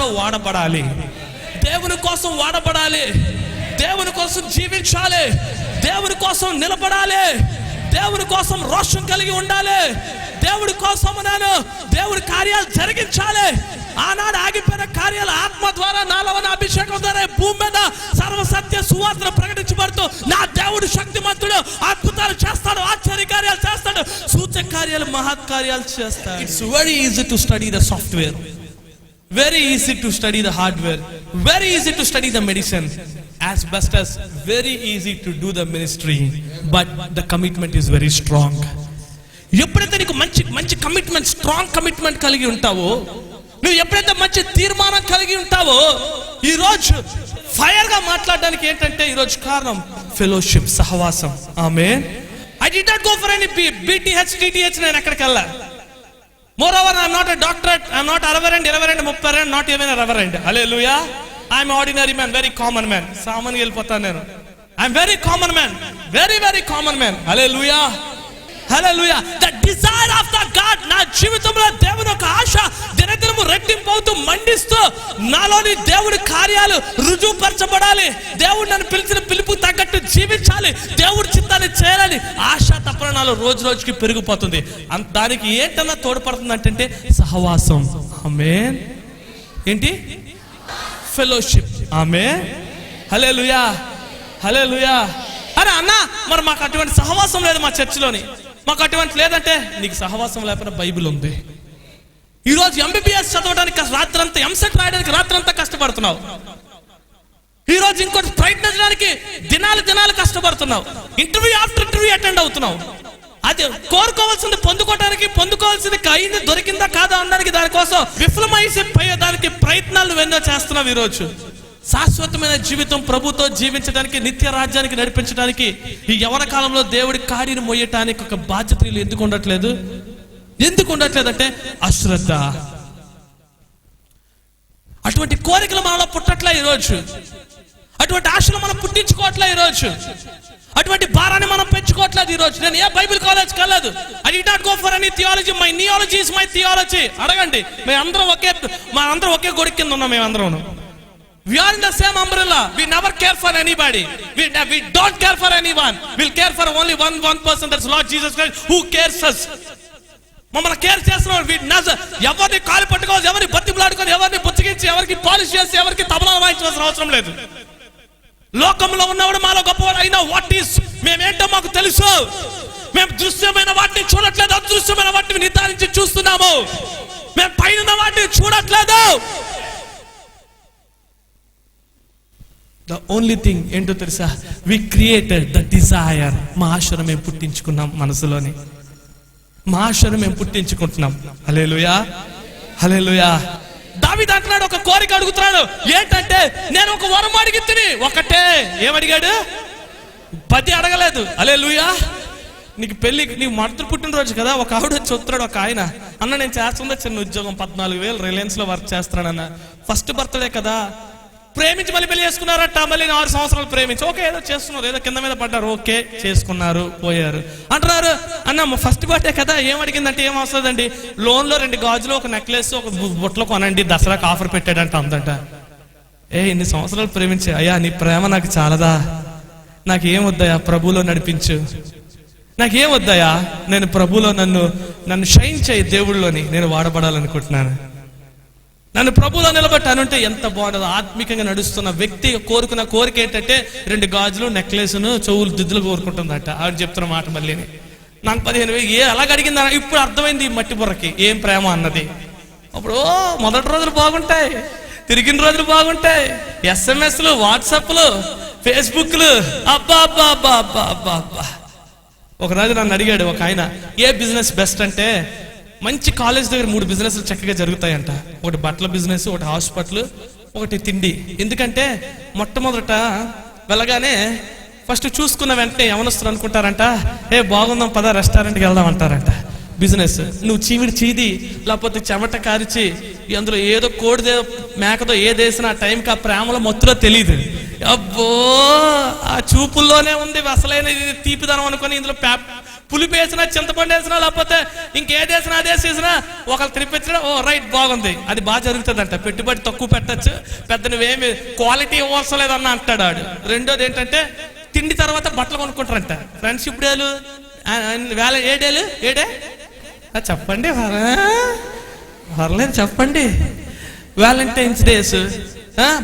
సేవలో వాడబడాలి, దేవుని కోసం వాడబడాలి, దేవుని కోసం జీవించాలి, దేవుని కోసం నిలబడాలి, దేవుని కోసం రోషం కలిగి ఉండాలి, దేవుడి కోసం నేను దేవుడి కార్యాలు జరిగించాలి. ఆనాడు ఆగిపోయిన కార్యాలు ఆత్మ ద్వారా నాలో ఉన్న అభిషేకం ద్వారా భూమి మీద సర్వసత్య సువార్తను ప్రకటించబడుతూ నా దేవుడు శక్తిమంతుడు, అద్భుతాలు చేస్తాడు, ఆశ్చర్య కార్యాలు చేస్తాడు, సూచక కార్యాలు, మహత్ కార్యాలు చేస్తాడు. It's very easy to study the software, very easy to study the hardware, very easy to study the medicine, as best as very easy to do the ministry, but the commitment is very strong. ఎప్పుడైతే నీకు మంచి commitment, strong commitment కలిగి ఉంటావో, నువ్వు ఎప్పుడైతే మంచి తీర్మానం కలిగి ఉంటావో, ఈరోజు ఫైర్ గా మాట్లాడడానికి ఏంటంటే ఈరోజు కారణం ఫెలోషిప్, సహవాసం. ఆమేన్. I did not go for any BTH, TTH, నేను ఎక్కడికి వెళ్ళా. Moreover, I am not a doctorate, I am not a reverend, not even a reverend. Hallelujah. I am ordinary man, very common man. Saman వెళ్ళిపోతాను నేను. I am very common man, very very common man. Hallelujah. Hallelujah. The desire of the God, నా జీవితంలో దేవుని యొక్క ఆశ దినదినము రెట్టింపు అవుతూ మండిస్తూ నాలోని దేవుడి కార్యాలు రుజువుపరచబడాలి, దేవుడు నన్ను పిలిచిన పిలుపు తగ్గట్టు జీవించాలి, దేవుడి చిత్తాన్ని చేయాలని ఆశ తప్పన నాలో రోజు రోజుకి పెరిగిపోతుంది. దానికి ఏంటన్నా తోడ్పడుతుంది అంటే సహవాసం. ఆమేన్. ఏంటి? ఫెలోషిప్. ఆమేన్. హల్లెలూయా, హల్లెలూయా. అరే అన్న, మరి మాకు అటువంటి సహవాసం లేదు మా చర్చిలోని, మాకు అటువంటి లేదంటే నీకు సహవాసం లేకపోతే బైబిల్ ఉంది. ఈరోజు ఎంబీబీఎస్ చదవడానికి రాత్రంతా, ఎంసెట్ రాయడానికి రాత్రంతా కష్టపడుతున్నావు, ఈరోజు ఇంకోటి ప్రయత్నించడానికి దినాలు కష్టపడుతున్నావు, ఇంటర్వ్యూ ఆఫ్టర్ ఇంటర్వ్యూ అటెండ్ అవుతున్నావు. అది కోరుకోవాల్సింది పొందుకోవాల్సింది అయింది, దొరికిందా కాదా అనడానికి దానికోసం విఫలమైపోయేదానికి ప్రయత్నాలు ఎన్నో చేస్తున్నావు. ఈరోజు శాశ్వతమైన జీవితం ప్రభుతో జీవించడానికి, నిత్య రాజ్యానికి నడిపించడానికి ఈ యవన కాలంలో దేవుడి కాడిని మోయటానికి ఒక బాధ్యత ఎందుకు ఉండట్లేదు అంటే అశ్రద్ధ. అటువంటి కోరికలు మనలో పుట్టట్లే ఈరోజు, అటువంటి ఆశలు మనం పుట్టించుకోవట్లే ఈరోజు, అటువంటి భారాన్ని మనం పెంచుకోవట్లేదు ఈరోజు. నేను ఏ బైబిల్ కాలేజ్ కలదు. I did not go for any theology. My neology is my theology. అడగండి, మేమందరం ఒకే గొడుగు కింద ఉన్నాం. మేమందరం we are in the same umbrella. We never care for anybody. We don't care for anyone. We'll care for only one person, that's Lord Jesus Christ, who cares us. మమ్మల్ని care చేస్తున్నాడు. ఎవరిని కాలు పట్టుకోవాలి, ఎవరిని బతిమలాడుకొని, ఎవరిని బుచ్చగించి, ఎవరికి పాలిష్ చేసి, ఎవరికి తబలా వాయించవలసిన అవసరం లేదు. లోకంలో ఉన్నవాడు మాలో గొప్పవాడు అయినా మేమేంటో మాకు తెలుసు. మేము దృశ్యమైన వాటిని చూడట్లేదు, అదృశ్యమైన వాటిని నిర్ధారించి చూస్తున్నాము. మేము పైన వాటిని చూడట్లేదు. The only thing ఏంటో తెలుసా? We created the desire. మా ఆశను మేము పుట్టించుకున్నాం, మనసులోని మా ఆశను మేము పుట్టించుకుంటున్నాం. హల్లెలూయా, హల్లెలూయా. దావీదు అంటున్నాడు, ఒక కోరిక అడుగుతున్నాడు. ఏంటంటే నేను ఒక వరం అడిగితిని, ఒకటే. ఏమడిగాడు? 10 అడగలేదు. హల్లెలూయా. నీకు మొదటి పుట్టినరోజు కదా, ఒక ఆవిడ వచ్చి వస్తున్నాడు, ఒక ఆయన. అన్న నేను చేస్తుందా చిన్న ఉద్యోగం, 14,000 రిలయన్స్ లో వర్క్ చేస్తున్నాడన్న. ఫస్ట్ బర్త్డే కదా, ప్రేమించి మళ్ళీ పెళ్లి చేసుకున్నారట. మళ్ళీ 6 సంవత్సరాలు ప్రేమించి ఓకే ఏదో చేస్తున్నారు, ఏదో కింద మీద పడ్డారు, ఓకే చేసుకున్నారు, పోయారు. అంటున్నారు, అన్న ఫస్ట్ బర్త్డే కదా, ఏం అడిగిందంటే ఏం వస్తుందండి, లోన్లో 2 గాజులు, ఒక నెక్లెస్, ఒక బుట్టలో కొనండి, దసరాకు ఆఫర్ పెట్టాడంట. అందంట. ఇన్ని సంవత్సరాలు ప్రేమించి, అయ్యా నీ ప్రేమ నాకు చాలదా, నాకేం వద్దయా, ప్రభులో నడిపించు, నాకేం వద్దయా, నేను ప్రభులో నన్ను షైన్ చేయి, దేవుళ్ళలోని నేను వాడబడాలనుకుంటున్నాను, నన్ను ప్రభులో నిలబెట్టానంటే ఎంత బాగుండదు. ఆత్మీకంగా నడుస్తున్న వ్యక్తి కోరుకున్న కోరిక ఏంటంటే 2 గాజులు, నెక్లెస్ను, చెవులు, దిద్దులు కోరుకుంటుందట. ఆవిడ చెప్తున్న మాట మళ్ళీ నాకు 15,000 అలాగ అడిగిందా. ఇప్పుడు అర్థమైంది ఈ మట్టి బుర్రకి ఏం ప్రేమ అన్నది. అప్పుడు మొదటి రోజులు బాగుంటాయి, తిరిగిన రోజులు బాగుంటాయి, SMS లు, వాట్సాప్లు, ఫేస్బుక్లు, అబ్బా అబ్బా అబ్బా అబ్బా అబ్బా అబ్బా. ఒకరోజు నన్ను అడిగాడు ఒక ఆయన, ఏ బిజినెస్ బెస్ట్ అంటే, మంచి కాలేజ్ దగ్గర 3 బిజినెస్లు చక్కగా జరుగుతాయంట. ఒకటి బట్టల బిజినెస్, ఒకటి హాస్పిటల్, ఒకటి తిండి. ఎందుకంటే మొట్టమొదట వెళ్ళగానే ఫస్ట్ చూసుకున్న వెంటనే ఎవరొస్తారు అనుకుంటారంట, బాగుందాం పద రెస్టారెంట్కి వెళ్దాం అంటారంట. బిజినెస్ నువ్వు చీది లేకపోతే చెమట కారిచి అందులో ఏదో కోడిదో మేకదో ఏదేసినా ఆ టైంకి ఆ ప్రేమలో మొత్తులో తెలియదు. అబ్బో ఆ చూపుల్లోనే ఉంది అసలైన తీపిదనం అనుకొని ఇందులో పులిపి వేసినా, చింతపండు వేసినా, లేకపోతే ఇంకేది వేసినా, అదే వేసినా ఒకళ్ళు తినిపించడం, ఓ రైట్ బాగుంది, అది బాగా జరుగుతుందంట. పెట్టుబడి తక్కువ పెట్టచ్చు, పెద్ద నువ్వేమి క్వాలిటీ ఇవ్వవలసిన లేదన్న అంటాడు ఆడు. రెండోది ఏంటంటే తిండి తర్వాత బట్టలు కొనుక్కుంటారంట. ఫ్రెండ్షిప్ డేలు, ఏడే చెప్పండి, పర్లేదు చెప్పండి. వ్యాలంటైన్స్ డేస్,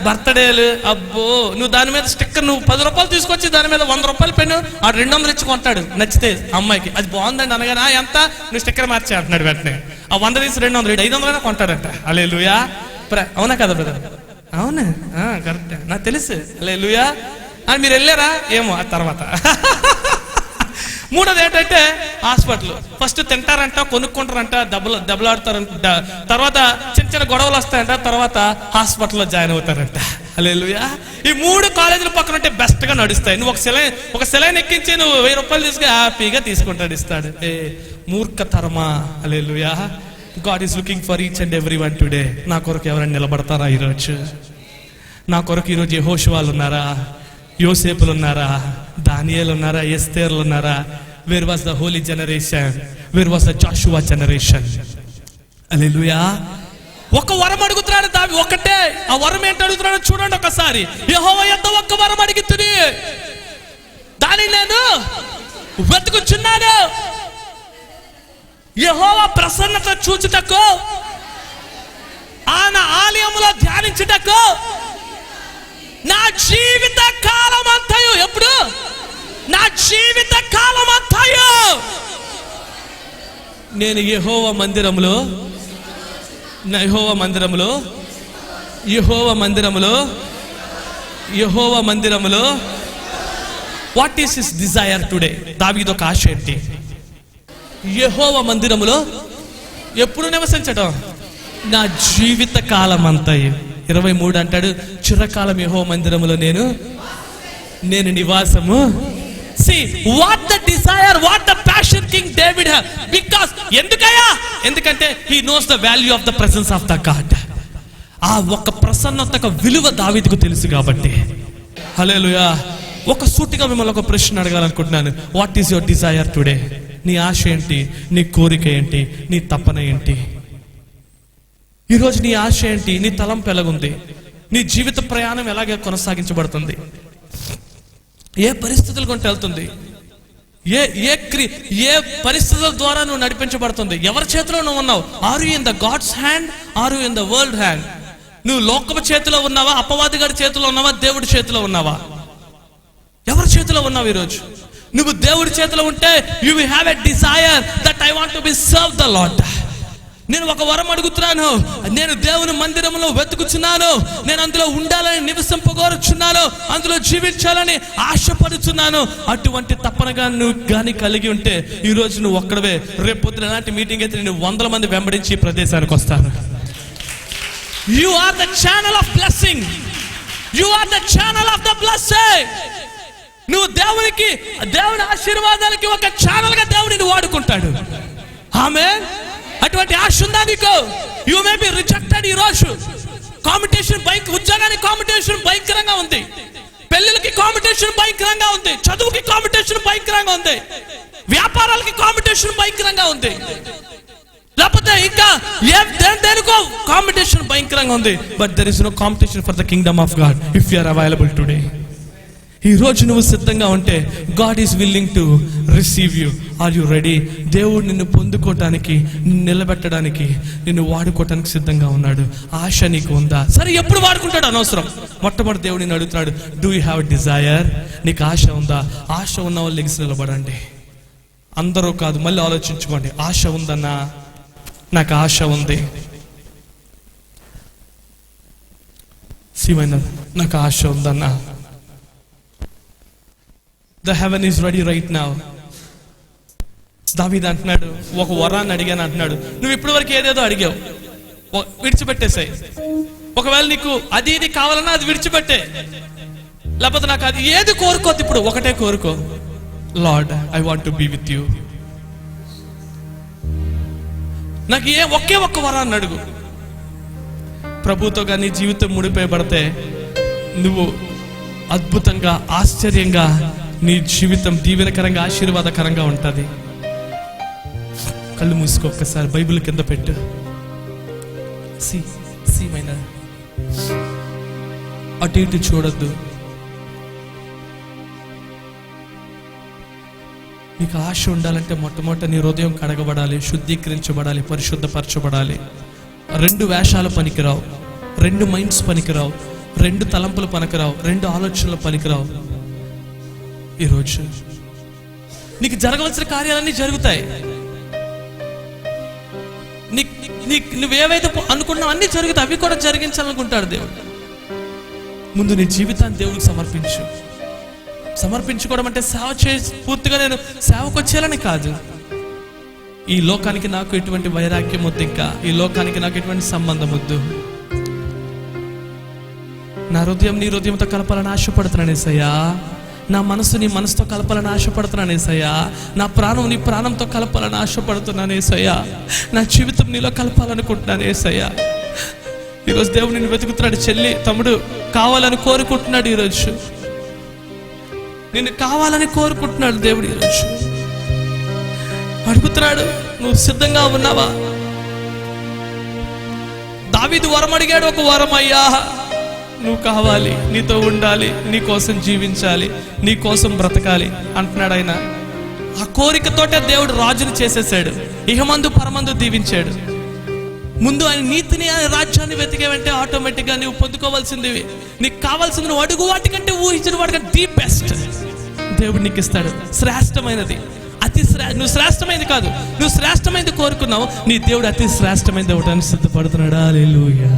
బర్త్డేలు, అబ్బో నువ్వు దాని మీద స్టిక్కర్, నువ్వు 10 రూపాయలు తీసుకొచ్చి దాని మీద 100 రూపాయలు పెన్ను ఆ 200 ఇచ్చి కొంటాడు నచ్చితే అమ్మాయికి. అది బాగుందండి అనగానే ఎంత, నువ్వు స్టిక్కర్ మార్చే అంటున్నాడు. వెంటనే ఆ 100 తీసి 200, 500 కొంటాడంట. హల్లెలూయా. అవునా కదా బ్రదర్? అవునా, కరెక్ట్, నాకు తెలుసు. హల్లెలూయా. అని మీరు వెళ్ళారా ఏమో ఆ తర్వాత. మూడోది ఏంటంటే హాస్పిటల్. ఫస్ట్ తింటారంట, కొనుక్కుంటారంట, దెబ్బలాడతారంట, తర్వాత చిన్న చిన్న గొడవలు వస్తాయంట, తర్వాత హాస్పిటల్లో జాయిన్ అవుతారంట. హల్లెలూయా. ఈ 3 కాలేజీల పక్కన ఉంటే బెస్ట్ గా నడుస్తాయి. నువ్వు ఒక సెలైన్ ఎక్కించి నువ్వు 1000 రూపాయలు తీసుకుని హ్యాపీగా తీసుకుంటాడు, ఇస్తాడు. మూర్ఖతరమా. Hallelujah. God is looking for each and every one today. నా కొరకు ఎవరైనా నిలబడతారా ఈరోజు? నా కొరకు ఈరోజు యెహోషువాలు ఉన్నారా, యోసేపులు ఉన్నారా, దానియేలు ఉన్నారా, ఎస్తేర్లు ఉన్నారా? Where was the holy generation, where was the Joshua generation? Hallelujah. ఒక వరం అడుగుతున్నాడు దావి, ఒకటే. ఆ వరం ఏంటి అడుగుతున్నాడు చూడండి ఒకసారి. యెహోవా యొద్ద ఒక్క వరం అడిగితిని, దానిని నేను వెతుకుచున్నాను. యెహోవా ప్రసన్నత చూచుటకు, ఆయన ఆలయములో ధ్యానించుటకు నా జీవిత కాలం అంతయు. ఎప్పుడు? నా జీవిత కాలం అంతయు నేను యెహోవా మందిరములో what is his Dzire today? దావీదు ఒక ఆశ ఏంటి? యెహోవా మందిరములో ఎప్పుడు నివసించడం? నా జీవిత కాలం అంతయు. 23 అంటాడు, చిరకాలం యెహోవా మందిరములో నేను నివాసము. See what the desire, what the passion King David had. Because ఎందుకంటే he knows the value of the presence of the God. ఆ ఒక ప్రసన్నతకు విలువ దావీదుకు తెలుసు కాబట్టి. హల్లెలూయా. ఒక సూటిగా మిమ్మల్ని ఒక ప్రశ్న అడగాలనుకుంటున్నాను. What is your desire today? నీ ఆశ ఏంటి? నీ కోరిక ఏంటి? నీ తపన ఏంటి? ఈరోజు నీ ఆశ ఏంటి? నీ తలంపు ఎలాగుంది? నీ జీవిత ప్రయాణం ఎలాగే కొనసాగించబడుతుంది? ఏ పరిస్థితులు కొంటూ వెళ్తుంది? ఏ పరిస్థితుల ద్వారా నువ్వు నడిపించబడుతుంది? ఎవరి చేతిలో నువ్వు ఉన్నావు? Are you in the God's hand, are you in the world hand? నువ్వు లోకపు చేతిలో ఉన్నావా, అపవాది గారి చేతిలో ఉన్నావా, దేవుడి చేతిలో ఉన్నావా? ఎవరి చేతిలో ఉన్నావు ఈరోజు? నువ్వు దేవుడి చేతిలో ఉంటే you will have a desire that I want to be serve the lord. నేను ఒక వరం అడుగుతున్నాను, నేను దేవుని మందిరంలో వెతుకుచున్నాను, నేను అందులో ఉండాలని నివసింపగోరుచున్నాను, అందులో జీవించాలని ఆశపడుచున్నాను. అటువంటి తపనగా నువ్వు కానీ కలిగి ఉంటే ఈరోజు నువ్వు ఒక్కడవే. రేపు పొద్దున ఎలాంటి మీటింగ్ అయితే నేను 100 మంది వెంబడించి ఈ ప్రదేశానికి వస్తాను. You are the channel of blessing, you are the channel of the blessing. నువ్వు దేవుని ఆశీర్వాదాలకి ఒక ఛానల్ గా దేవుడిని వాడుకుంటాడు. ఆమేన్. అటువంటి ఆశ ఉందా నీకు? You may be rejected. ఈ రోజు కాంపిటీషన్ ఉద్యోగానికి కాంపిటీషన్ భయంకరంగా ఉంది, పెళ్లిళ్ళకి కాంపిటీషన్ భయంకరంగా ఉంది, చదువుకి కాంపిటీషన్ భయంకరంగా ఉంది, వ్యాపారాలకి కాంపిటీషన్ భయంకరంగా ఉంది, లేకపోతే ఇంకా దేనికో కాంపిటీషన్ భయంకరంగా ఉంది. But there is no competition for the kingdom of God if you are available today. ఈ రోజు నువ్వు సిద్ధంగా ఉంటే God is willing to receive you. Are you ready? దేవుడు నిన్ను పొందుకోవటానికి, నిన్ను నిలబెట్టడానికి, నిన్ను వాడుకోవటానికి సిద్ధంగా ఉన్నాడు. ఆశ నీకు ఉందా? సరే, ఎప్పుడు వాడుకుంటాడు అనవసరం. మొట్టమొదటి దేవుడు నిన్ను అడుగుతున్నాడు, do you have a desire? నీకు ఆశ ఉందా? ఆశ ఉన్న వాళ్ళు లెగిసి నిలబడండి. అందరూ కాదు, మళ్ళీ ఆలోచించుకోండి. ఆశ ఉందన్నా? నాకు ఆశ ఉంది. శివైన నాకు ఆశ ఉందన్నా? The heaven is ready right now. దావీదు అంటున్నాడు, ఒక వరాన్ని అడిగాను అంటున్నాడు. నువ్వు ఇప్పటి వరకు ఏదేదో అడిగావు, విడిచిపెట్టేసాయి. ఒకవేళ నీకు అది ఇది కావాలన్నా అది విడిచిపెట్టే, లేకపోతే నాకు అది ఏది కోరుకోద్దు. ఇప్పుడు ఒకటే కోరుకో, Lord I want to be with you. నాకు ఒకే ఒక్క వరాన్ని అడుగు. ప్రభుతో కానీ జీవితం ముడిపోయబడితే నువ్వు అద్భుతంగా, ఆశ్చర్యంగా, నీ జీవితం దీవెనకరంగా, ఆశీర్వాదకరంగా ఉంటుంది. కళ్ళు మూసుకో, ఒక్కసారి బైబిల్ కింద పెట్టు. మైనా అటు ఇటు చూడొద్దు. నీకు ఆశ ఉండాలంటే మొట్టమొదట నీ హృదయం కడగబడాలి, శుద్ధీకరించబడాలి, పరిశుద్ధపరచబడాలి. 2 వేషాలు పనికిరావు, 2 మైండ్స్ పనికిరావు, 2 తలంపులు పనికిరావు, 2 ఆలోచనలు పనికిరావు. ఈరోజు నీకు జరగవలసిన కార్యాలన్నీ జరుగుతాయి. నువ్వేవైతే అనుకున్నావు అన్నీ జరుగుతాయి. అవి కూడా జరిగించాలనుకుంటాడు దేవుడు. ముందు నీ జీవితాన్ని దేవుడికి సమర్పించు. సమర్పించుకోవడం అంటే సేవ పూర్తిగా నేను సేవకు వచ్చేయాలని కాదు. ఈ లోకానికి నాకు ఎటువంటి వైరాగ్యం వద్దు, ఇంకా ఈ లోకానికి నాకు ఎటువంటి సంబంధం వద్దు. నా హృదయం నీ హృదయంతో కలపాలని ఆశపడుతున్నాను యేసయ్యా. నా మనసు నీ మనసుతో కలపాలని ఆశపడుతున్నాను యేసయ్యా. నా ప్రాణం నీ ప్రాణంతో కలపాలని ఆశపడుతున్నాను యేసయ్యా. నా జీవితం నీలో కలపాలనుకుంటున్నాను యేసయ్యా. ఈరోజు దేవుడు నిన్ను వెతుకుతున్నాడు. చెల్లి, తమ్ముడు, కావాలని కోరుకుంటున్నాడు. ఈరోజు నిన్ను కావాలని కోరుకుంటున్నాడు దేవుడు. ఈరోజు అడుగుతున్నాడు, నువ్వు సిద్ధంగా ఉన్నావా? దావీదు వరం అడిగాడు, ఒక వరం, అయ్యా నువ్వు కావాలి, నీతో ఉండాలి, నీ కోసం జీవించాలి, నీ కోసం బ్రతకాలి అంటున్నాడు ఆయన. ఆ కోరికతోటే దేవుడు రాజును చేసేసాడు, ఇహమందు పరమందు దీవించాడు. ముందు ఆయన నీతిని, ఆయన రాజ్యాన్ని వెతికేవంటే ఆటోమేటిక్గా నువ్వు పొందుకోవాల్సింది, నీకు కావాల్సింది నువ్వు అడుగు వాటికంటే ఊహించిన వాటికంటే ది బెస్ట్ దేవుడు నీకు ఇస్తాడు. శ్రేష్టమైనది, నువ్వు శ్రేష్టమైనది కాదు, నువ్వు శ్రేష్టమైనది కోరుకున్నావు, నీ దేవుడు అతి శ్రేష్టమైనది ఇవ్వడానికి సిద్ధపడుతున్నాడు. హల్లెలూయా.